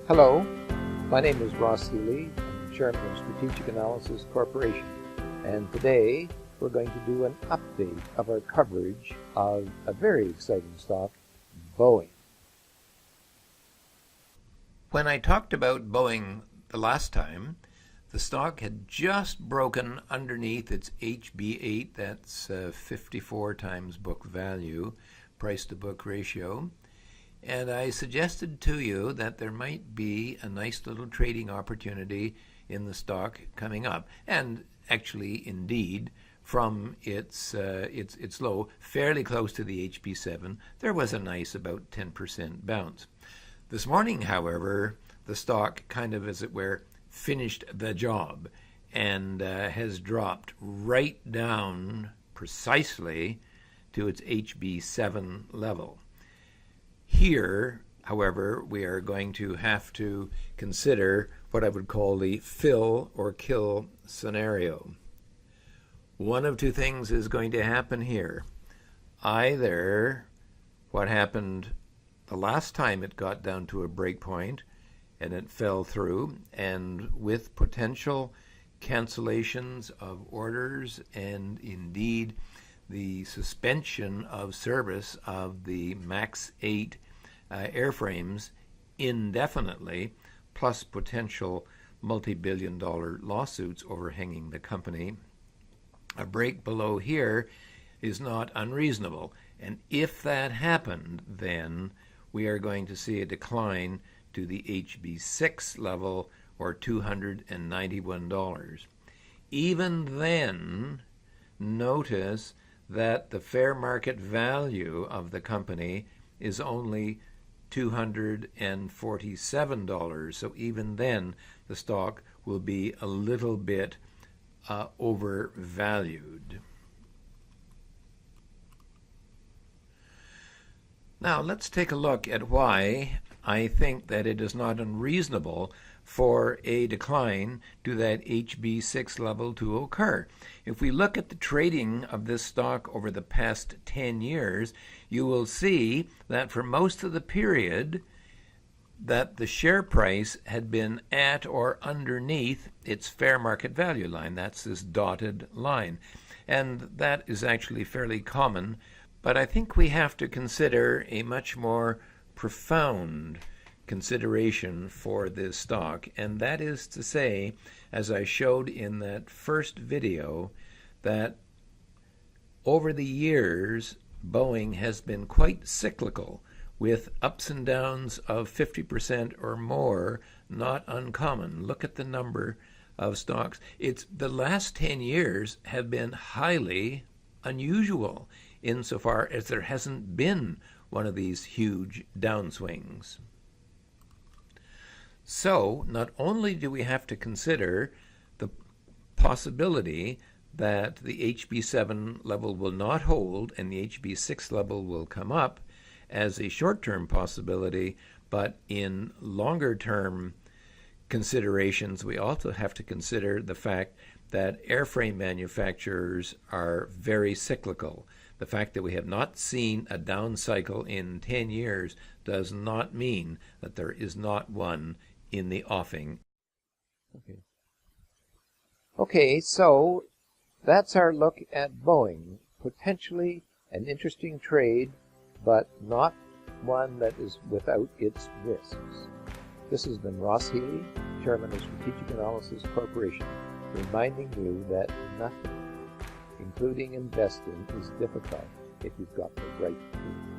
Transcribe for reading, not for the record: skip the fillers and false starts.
Hello, my name is Ross Healy. I'm Chairman of Strategic Analysis Corporation, and today we're going to do an update of our coverage of a very exciting stock, Boeing. When I talked about Boeing the last time, the stock had just broken underneath its HB8, that's 54 times book value, price to book ratio. And I suggested to you that there might be a nice little trading opportunity in the stock coming up. And actually, indeed, from its low, fairly close to the HB7, there was a nice about 10% bounce. This morning, however, the stock kind of, as it were, finished the job and has dropped right down precisely to its HB7 level. Here, however, we are going to have to consider what I would call the fill or kill scenario. One of two things is going to happen here. Either what happened the last time it got down to a break point and it fell through, and with potential cancellations of orders and indeed the suspension of service of the MAX 8 airframes indefinitely, plus potential multi-billion-dollar lawsuits overhanging the company, a break below here is not unreasonable. And if that happened, then we are going to see a decline to the HB6 level, or $291. Even then, notice that the fair market value of the company is only $247. So even then, the stock will be a little bit overvalued. Now let's take a look at why I think that it is not unreasonable for a decline to that HB6 level to occur. If we look at the trading of this stock over the past 10 years, you will see that for most of the period that the share price had been at or underneath its fair market value line. That's this dotted line. And that is actually fairly common, but I think we have to consider a much more profound consideration for this stock, and that is to say, as I showed in that first video, that over the years Boeing has been quite cyclical, with ups and downs of 50% or more, not uncommon. Look at the number of stocks. The last 10 years have been highly unusual insofar as there hasn't been one of these huge downswings. So not only do we have to consider the possibility that the HB7 level will not hold and the HB6 level will come up as a short-term possibility, but in longer-term considerations, we also have to consider the fact that airframe manufacturers are very cyclical. The fact that we have not seen a down cycle in 10 years does not mean that there is not one in the offing. Okay, so that's our look at Boeing. Potentially an interesting trade, but not one that is without its risks. This has been Ross Healy, Chairman of Strategic Analysis Corporation, reminding you that nothing, including investing, is difficult if you've got the right tools.